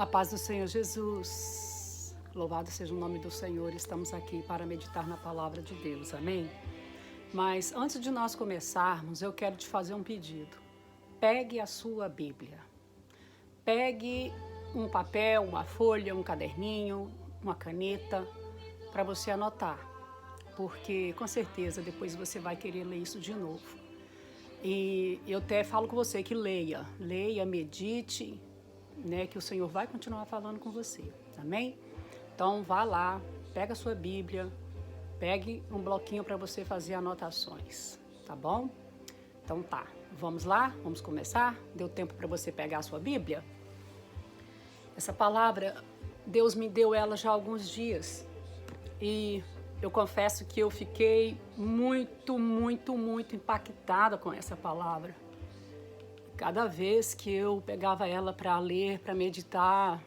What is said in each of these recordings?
A paz do Senhor Jesus. Louvado seja o nome do Senhor. Estamos aqui para meditar na palavra de Deus. Amém? Mas antes de nós começarmos, eu quero te fazer um pedido. Pegue a sua Bíblia. Pegue um papel, uma folha, um caderninho, uma caneta para você anotar. Porque com certeza depois você vai querer ler isso de novo. E eu até falo com você que leia, medite, né, que o Senhor vai continuar falando com você, amém? Então vá lá, pega a sua Bíblia, pegue um bloquinho para você fazer anotações, tá bom? Então tá, vamos lá, vamos começar? Deu tempo para você pegar a sua Bíblia? Essa palavra, Deus me deu ela já há alguns dias e eu confesso que eu fiquei muito impactada com essa palavra. Cada vez que eu pegava ela para ler, para meditar,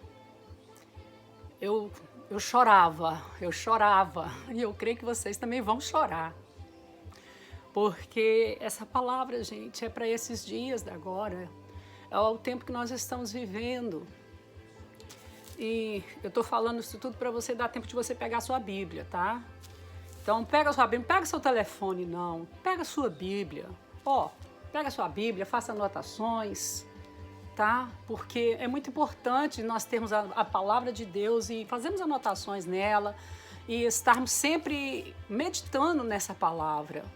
eu chorava. E eu creio que vocês também vão chorar. Porque essa palavra, gente, é para esses dias de agora. É o tempo que nós estamos vivendo. E eu estou falando isso tudo para você dar tempo de você pegar a sua Bíblia, tá? Então, pega a sua Bíblia, não pega seu telefone, não. Pega a sua Bíblia. Pega a sua Bíblia, faça anotações, tá? Porque é muito importante nós termos a palavra de Deus e fazermos anotações nela e estarmos sempre meditando nessa palavra.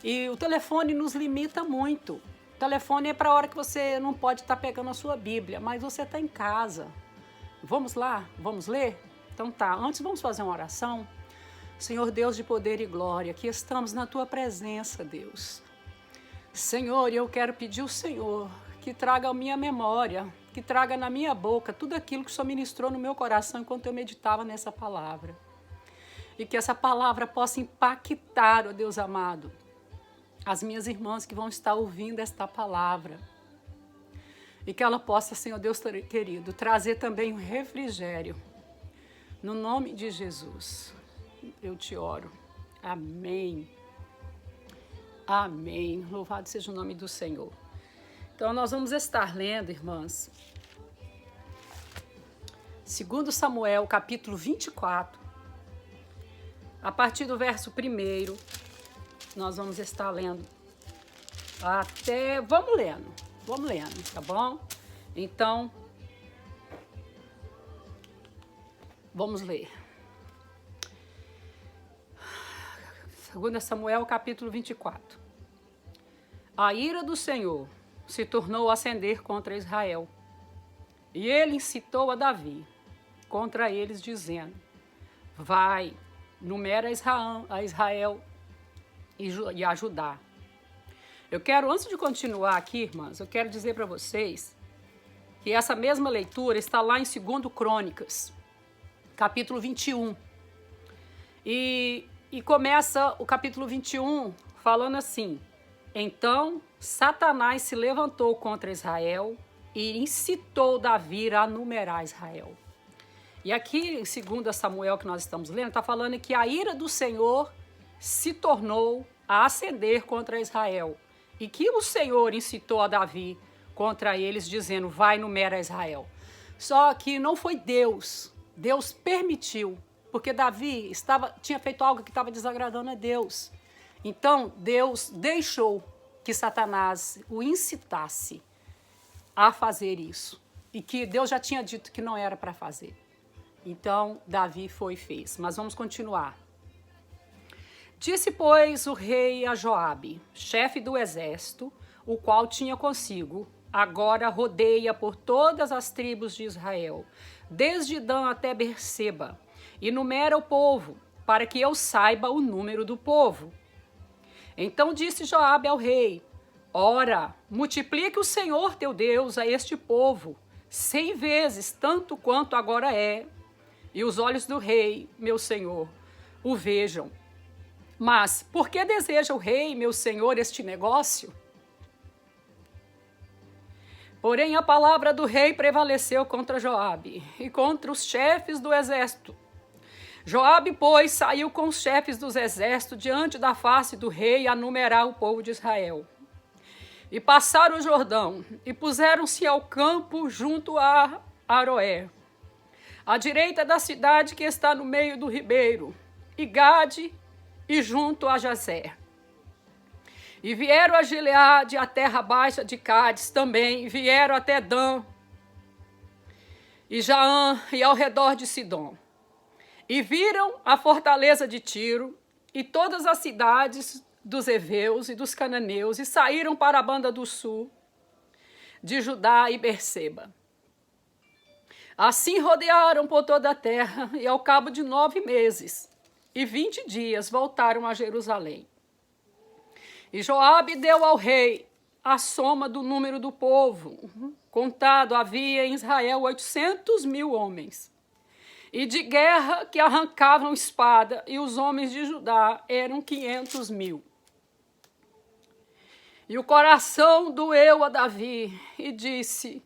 E o telefone nos limita muito. O telefone é para a hora que você não pode estar pegando a sua Bíblia, mas você está em casa. Vamos lá? Vamos ler? Então tá, antes vamos fazer uma oração. Senhor Deus de poder e glória, aqui estamos na Tua presença, Deus. Senhor, eu quero pedir ao Senhor que traga a minha memória, que traga na minha boca tudo aquilo que o Senhor ministrou no meu coração enquanto eu meditava nessa palavra. E que essa palavra possa impactar, ó Deus amado, as minhas irmãs que vão estar ouvindo esta palavra. E que ela possa, Senhor Deus querido, trazer também um refrigério. No nome de Jesus, eu te oro. Amém. Amém. Louvado seja o nome do Senhor. Então, nós vamos estar lendo, irmãs, 2 Samuel, capítulo 24. A partir do verso 1, nós vamos estar lendo até... Vamos lendo, tá bom? Então, vamos ler. 2 Samuel, capítulo 24. A ira do Senhor se tornou a acender contra Israel. E ele incitou a Davi contra eles, dizendo: vai, numera a Israel e a Judá. Eu quero, antes de continuar aqui, irmãs, eu quero dizer para vocês que essa mesma leitura está lá em 2 Crônicas, capítulo 21. E começa o capítulo 21 falando assim: então Satanás se levantou contra Israel e incitou Davi a numerar Israel. E aqui, em 2 Samuel, que nós estamos lendo, está falando que a ira do Senhor se tornou a acender contra Israel. E que o Senhor incitou a Davi contra eles, dizendo: vai, numera Israel. Só que não foi Deus. Deus permitiu, porque Davi tinha feito algo que estava desagradando a Deus. Então, Deus deixou que Satanás o incitasse a fazer isso. E que Deus já tinha dito que não era para fazer. Então, Davi foi e fez. Mas vamos continuar. Disse, pois, o rei a Joabe, chefe do exército, o qual tinha consigo: agora rodeia por todas as tribos de Israel, desde Dan até Berseba, e numera o povo, para que eu saiba o número do povo. Então disse Joabe ao rei: ora, multiplique o Senhor teu Deus a este povo 100 vezes, tanto quanto agora é, e os olhos do rei, meu senhor, o vejam. Mas por que deseja o rei, meu senhor, este negócio? Porém, a palavra do rei prevaleceu contra Joabe e contra os chefes do exército. Joabe, pois, saiu com os chefes dos exércitos diante da face do rei a numerar o povo de Israel. E passaram o Jordão e puseram-se ao campo junto a Aroé. à direita da cidade que está no meio do ribeiro, e Gade, e junto a Jazer. E vieram a Gileade, a terra baixa de Cádiz também, vieram até Dan, e Jaã, e ao redor de Sidom. E viram a fortaleza de Tiro, e todas as cidades dos heveus e dos cananeus, e saíram para a banda do sul, de Judá e Berseba. Assim rodearam por toda a terra, e ao cabo de 9 meses e 20 dias voltaram a Jerusalém. E Joabe deu ao rei a soma do número do povo. Contado havia em Israel 800.000 homens. E de guerra que arrancavam espada, e os homens de Judá eram 500.000. E o coração doeu a Davi, e disse,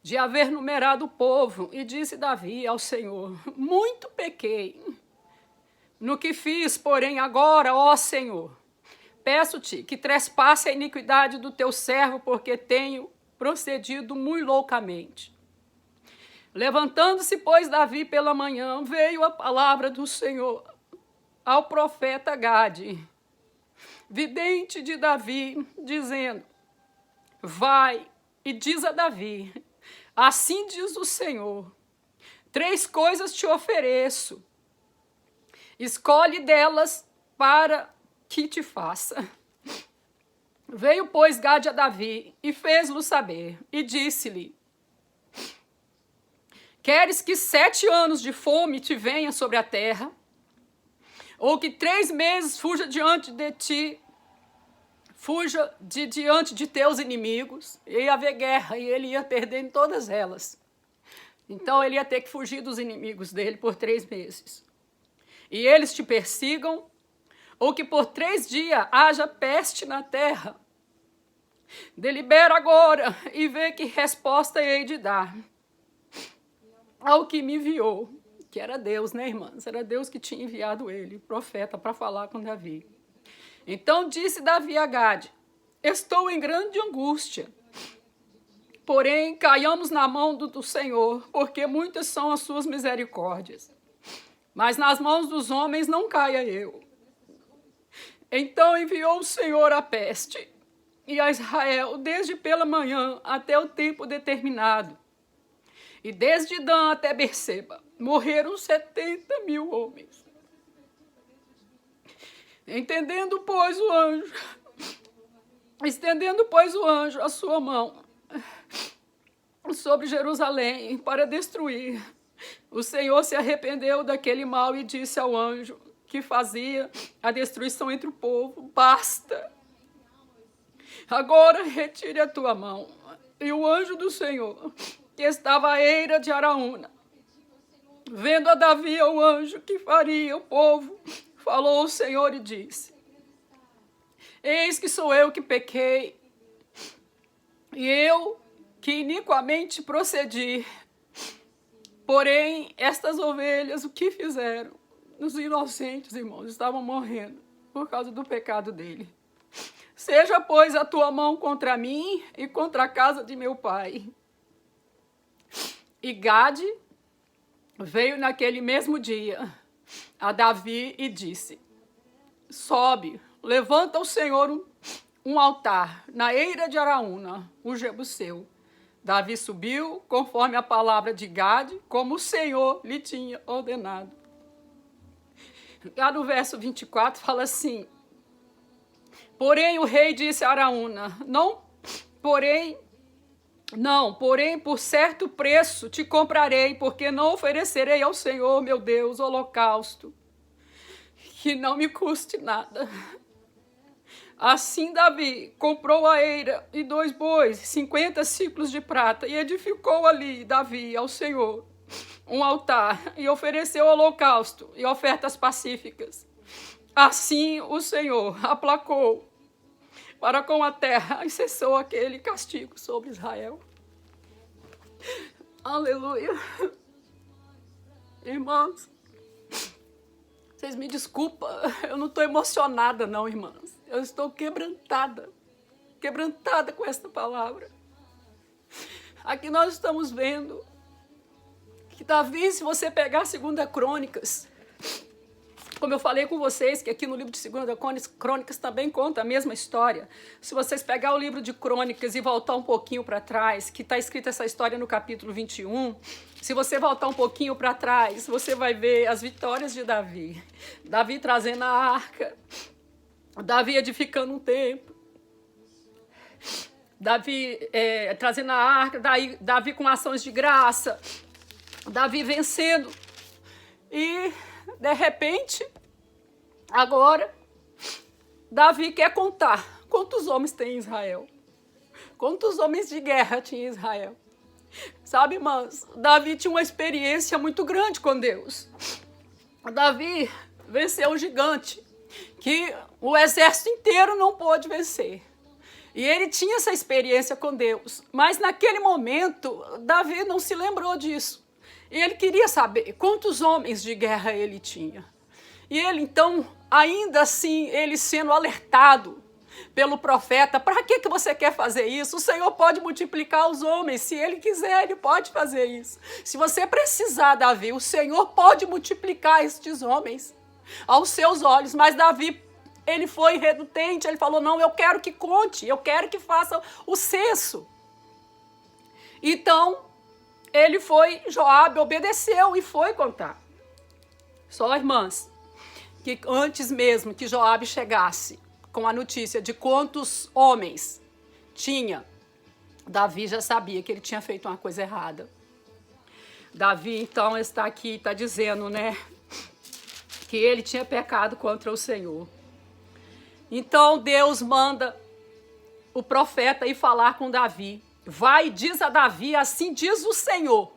de haver numerado o povo, e disse Davi ao Senhor, muito pequei no que fiz, porém agora, ó Senhor, peço-te que trespasse a iniquidade do teu servo, porque tenho procedido muito loucamente. Levantando-se, pois, Davi pela manhã, veio a palavra do Senhor ao profeta Gade, vidente de Davi, dizendo, vai e diz a Davi, assim diz o Senhor, 3 coisas te ofereço, escolhe delas para que te faça. Veio, pois, Gade a Davi e fez-lo saber, e disse-lhe, queres que 7 anos de fome te venha sobre a terra? Ou que 3 meses fuja diante de ti, fuja de diante de teus inimigos? Ia haver guerra e ele ia perder em todas elas. Então ele ia ter que fugir dos inimigos dele por 3 meses. E eles te persigam, ou que por 3 dias haja peste na terra. Delibera agora e vê que resposta hei de dar ao que me enviou, que era Deus, né, irmãs? Era Deus que tinha enviado ele, profeta, para falar com Davi. Então disse Davi a Gade, estou em grande angústia, porém caiamos na mão do Senhor, porque muitas são as suas misericórdias. Mas nas mãos dos homens não caia eu. Então enviou o Senhor a peste, e a Israel, desde pela manhã até o tempo determinado, e desde Dan até Berseba, morreram 70.000 homens. Estendendo, pois, o anjo a sua mão sobre Jerusalém para destruir, o Senhor se arrependeu daquele mal e disse ao anjo que fazia a destruição entre o povo, basta, agora retire a tua mão. E o anjo do Senhor, que estava à eira de Araúna, vendo a Davi o anjo que faria o povo, falou ao Senhor e disse, eis que sou eu que pequei, e eu que iniquamente procedi. Porém, estas ovelhas, o que fizeram? Os inocentes, irmãos, estavam morrendo por causa do pecado dele. Seja, pois, a tua mão contra mim e contra a casa de meu pai. E Gade veio naquele mesmo dia a Davi e disse, sobe, levanta ao Senhor um altar na eira de Araúna, o Jebuseu. Davi subiu, conforme a palavra de Gade, como o Senhor lhe tinha ordenado. Lá no verso 24 fala assim, porém o rei disse a Araúna, porém por certo preço te comprarei, porque não oferecerei ao Senhor, meu Deus, holocausto, que não me custe nada. Assim Davi comprou a eira e 2 bois, 50 siclos de prata, e edificou ali Davi ao Senhor um altar, e ofereceu holocausto e ofertas pacíficas. Assim o Senhor aplacou para com a terra e cessou aquele castigo sobre Israel. Aleluia. Irmãos, vocês me desculpam, eu não estou emocionada não, irmãs. Eu estou quebrantada com esta palavra. Aqui nós estamos vendo Que Davi, se você pegar 2 Crônicas, como eu falei com vocês, que aqui no livro de 2 Crônicas também conta a mesma história. Se vocês pegar o livro de Crônicas e voltar um pouquinho para trás, que está escrita essa história no capítulo 21, se você voltar um pouquinho para trás, você vai ver as vitórias de Davi. Davi trazendo a arca, Davi edificando um templo, Davi trazendo a arca, Davi com ações de graça, Davi vencendo. E, de repente, agora, Davi quer contar quantos homens tem em Israel. Quantos homens de guerra tinha em Israel. Sabe, irmãs, Davi tinha uma experiência muito grande com Deus. Davi venceu um gigante que o exército inteiro não pôde vencer. E ele tinha essa experiência com Deus. Mas naquele momento, Davi não se lembrou disso. E ele queria saber quantos homens de guerra ele tinha. E ele, então, ainda assim, ele sendo alertado pelo profeta, para que você quer fazer isso? O Senhor pode multiplicar os homens, se Ele quiser, Ele pode fazer isso. Se você precisar, Davi, o Senhor pode multiplicar estes homens aos seus olhos. Mas Davi, ele foi redutante, ele falou, não, eu quero que conte, eu quero que faça o censo. Então, ele foi, Joabe obedeceu e foi contar. Só, irmãs, que antes mesmo que Joabe chegasse com a notícia de quantos homens tinha, Davi já sabia que ele tinha feito uma coisa errada. Davi, então, está aqui, está dizendo, né, que ele tinha pecado contra o Senhor. Então, Deus manda o profeta ir falar com Davi. Vai e diz a Davi, assim diz o Senhor.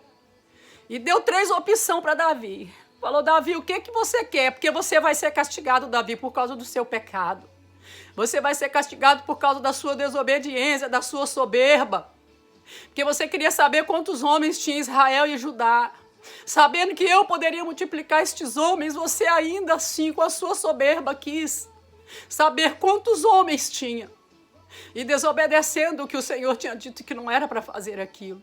E deu 3 opções para Davi. Falou, Davi, o que você quer? Porque você vai ser castigado, Davi, por causa do seu pecado. Você vai ser castigado por causa da sua desobediência, da sua soberba. Porque você queria saber quantos homens tinha Israel e Judá. Sabendo que eu poderia multiplicar estes homens, você ainda assim, com a sua soberba, quis saber quantos homens tinha. E desobedecendo o que o Senhor tinha dito que não era para fazer aquilo.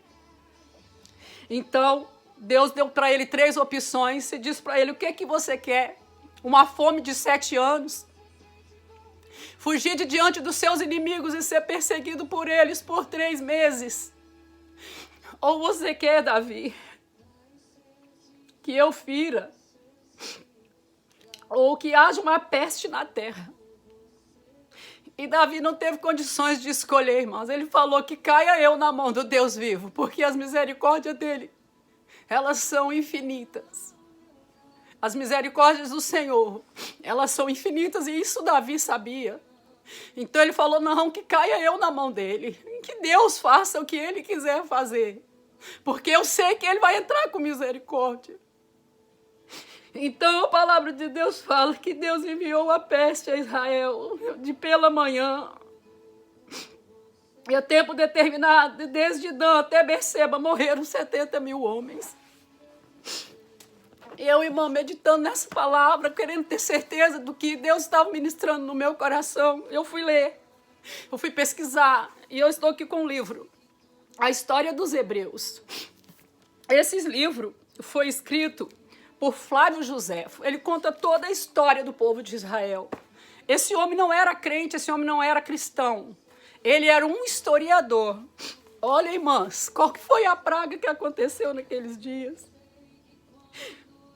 Então, Deus deu para ele 3 opções e disse para ele, o que você quer? Uma fome de 7 anos? Fugir de diante dos seus inimigos e ser perseguido por eles por 3 meses? Ou você quer, Davi, que eu fira, ou que haja uma peste na terra? E Davi não teve condições de escolher, irmãos. Ele falou que caia eu na mão do Deus vivo, porque as misericórdias dele, elas são infinitas. As misericórdias do Senhor, elas são infinitas, e isso Davi sabia. Então ele falou, não, que caia eu na mão dele, que Deus faça o que ele quiser fazer, porque eu sei que ele vai entrar com misericórdia. Então a palavra de Deus fala que Deus enviou a peste a Israel de pela manhã. E a tempo determinado, desde Dan até Berseba, morreram 70 mil homens. Eu, irmã, meditando nessa palavra, querendo ter certeza do que Deus estava ministrando no meu coração, eu fui ler, eu fui pesquisar, e eu estou aqui com um livro, A História dos Hebreus. Esse livro foi escrito por Flávio Joséfo. Ele conta toda a história do povo de Israel. Esse homem não era crente, esse homem não era cristão. Ele era um historiador. Olha, irmãs, qual que foi a praga que aconteceu naqueles dias?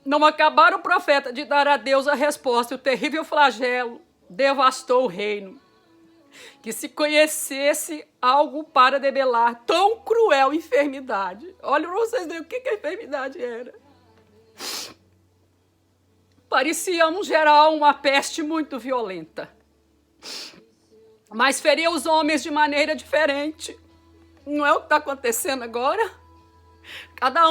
Não acabaram o profeta de dar a Deus a resposta, e o terrível flagelo devastou o reino. Que se conhecesse algo para debelar tão cruel enfermidade. Olha para vocês verem o que a enfermidade era. Parecia, no geral, uma peste muito violenta. Mas feria os homens de maneira diferente. Não é o que está acontecendo agora? Cada um